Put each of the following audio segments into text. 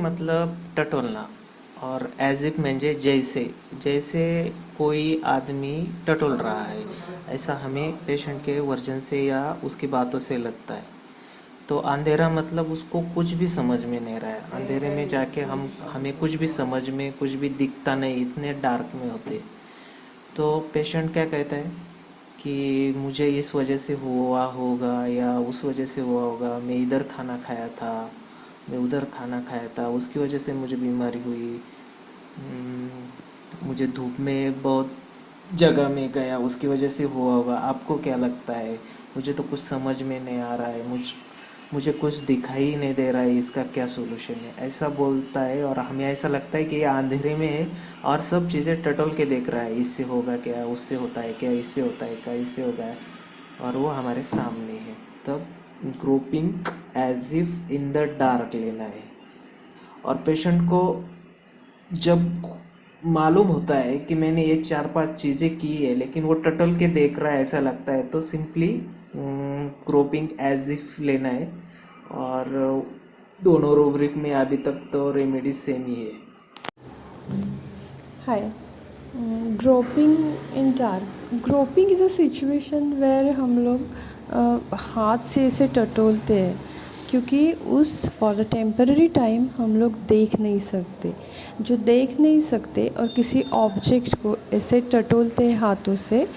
मतलब टटोलना, और as if म्हणजे जैसे जैसे कोई आदमी टटोल रहा है, ऐसा हमें पेशेंट के वर्जन से या उसकी बातों से लगता है। तो अंधेरा मतलब उसको कुछ भी समझ में नहीं रहा है। अंधेरे में जाके हमें कुछ भी समझ में कुछ भी दिखता नहीं, इतने डार्क में होते। तो पेशेंट क्या कहता है कि मुझे इस वजह से हुआ होगा या उस वजह से हुआ होगा, मैं इधर खाना खाया था, मैं उधर खाना खाया था, उसकी वजह से मुझे बीमारी हुई। मुझे धूप में बहुत जगह में गया, उसकी वजह से हुआ होगा। आपको क्या लगता है? मुझे तो कुछ समझ में नहीं आ रहा है, मुझे कुछ दिखाई ही नहीं दे रहा है, इसका क्या सोल्यूशन है, ऐसा बोलता है। और हमें ऐसा लगता है कि ये अंधेरे में है और सब चीज़ें टटोल के देख रहा है, इससे होगा क्या, उससे होता है क्या, इससे होता है क्या, इससे होगा है, और वो हमारे सामने है। तब groping as if in the dark लेना है। और पेशेंट को जब मालूम होता है कि मैंने ये 4-5 चीज़ें की है लेकिन वो टटल के देख रहा है, ऐसा लगता है, तो सिंपली क्रोपिंग एज इफ लेना है। और दोनों रूब्रिक में अभी तक तो रेमेडी सेम ही है। Hi. Groping in dark. Groping is a situation where हम लोग हाथ से इसे टटोलते हैं, क्योंकि उस फॉर अ टेम्पररी टाइम हम लोग देख नहीं सकते। जो देख नहीं सकते और किसी ऑब्जेक्ट को ऐसे टटोलते हैं हाथों से,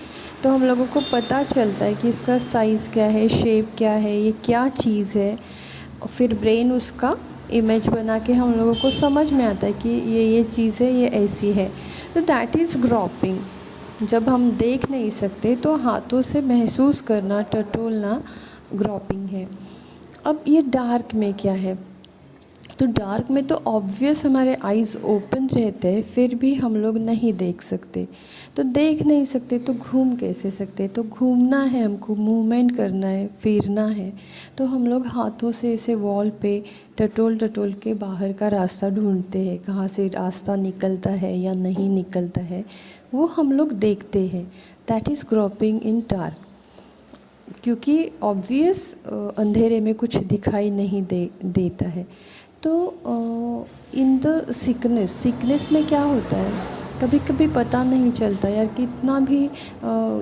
तो हम लोगों को पता चलता है कि इसका साइज़ क्या है, शेप क्या है, ये क्या चीज़ है। और फिर ब्रेन उसका इमेज बना के हम लोगों को समझ में आता है कि ये चीज़ है, ये ऐसी है। तो दैट इज़ ग्रॉपिंग। जब हम देख नहीं सकते तो हाथों से महसूस करना, टटोलना ग्रॉपिंग है। अब ये डार्क में क्या है? तो डार्क में तो ऑब्वियस हमारे आइज़ ओपन रहते हैं, फिर भी हम लोग नहीं देख सकते। तो देख नहीं सकते तो घूम कैसे सकते? तो घूमना है, हमको मूवमेंट करना है, फिरना है। तो हम लोग हाथों से इसे वॉल पे टटोल टटोल के बाहर का रास्ता ढूंढते हैं, कहाँ से रास्ता निकलता है या नहीं निकलता है, वो हम लोग देखते हैं। That is groping in dark. क्योंकि ऑब्वियस अंधेरे में कुछ दिखाई नहीं देता है। तो इन द सिकनेस में क्या होता है, कभी कभी पता नहीं चलता यार, कितना भी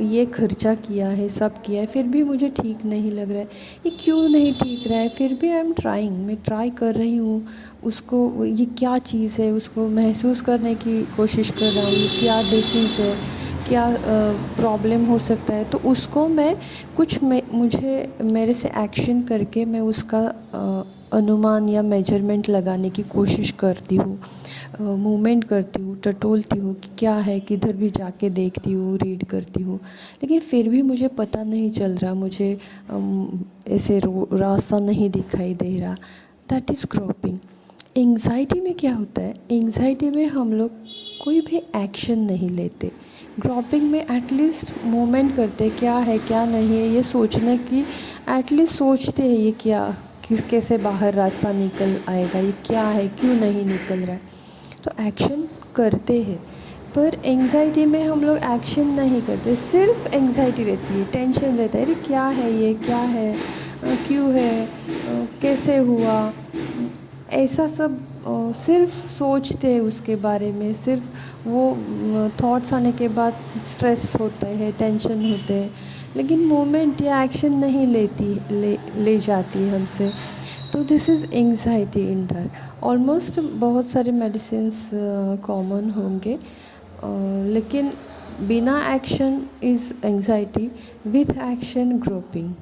ये खर्चा किया है, सब किया है, फिर भी मुझे ठीक नहीं लग रहा है। ये क्यों नहीं ठीक रहा है? फिर भी आई एम ट्राइंग, मैं ट्राई कर रही हूँ उसको, ये क्या चीज़ है उसको महसूस करने की कोशिश कर रहा हूँ, ये क्या डिसीज़ है, क्या प्रॉब्लम हो सकता है। तो उसको मैं मुझे मेरे से एक्शन करके मैं उसका अनुमान या मेजरमेंट लगाने की कोशिश करती हूँ, मूवमेंट करती हूँ, टटोलती हूँ कि क्या है, किधर भी जाके देखती हूँ, रीड करती हूँ, लेकिन फिर भी मुझे पता नहीं चल रहा, मुझे ऐसे रास्ता नहीं दिखाई दे रहा। That is groping. एंग्जाइटी में क्या होता है? एंग्जाइटी में हम लोग कोई भी एक्शन नहीं लेते। ग्रोपिंग में एटलीस्ट मूवमेंट करते, क्या है क्या नहीं है, ये सोचने की एटलीस्ट सोचते हैं, ये क्या, कैसे बाहर रास्ता निकल आएगा, ये क्या है, क्यों नहीं निकल रहा है। तो एक्शन करते हैं। पर एंग्जाइटी में हम लोग एक्शन नहीं करते, सिर्फ एंग्जाइटी रहती है, टेंशन रहता है, अरे क्या है ये, क्या है, क्यों है, कैसे हुआ, ऐसा सब सिर्फ सोचते हैं उसके बारे में। सिर्फ वो थॉट्स आने के बाद स्ट्रेस होता है, टेंशन होते हैं, लेकिन मोमेंट या एक्शन नहीं ले जाती है हमसे। तो this is anxiety in dark. Almost बहुत सारे मेडिसिन्स कॉमन होंगे, लेकिन बिना action is anxiety, with action groping.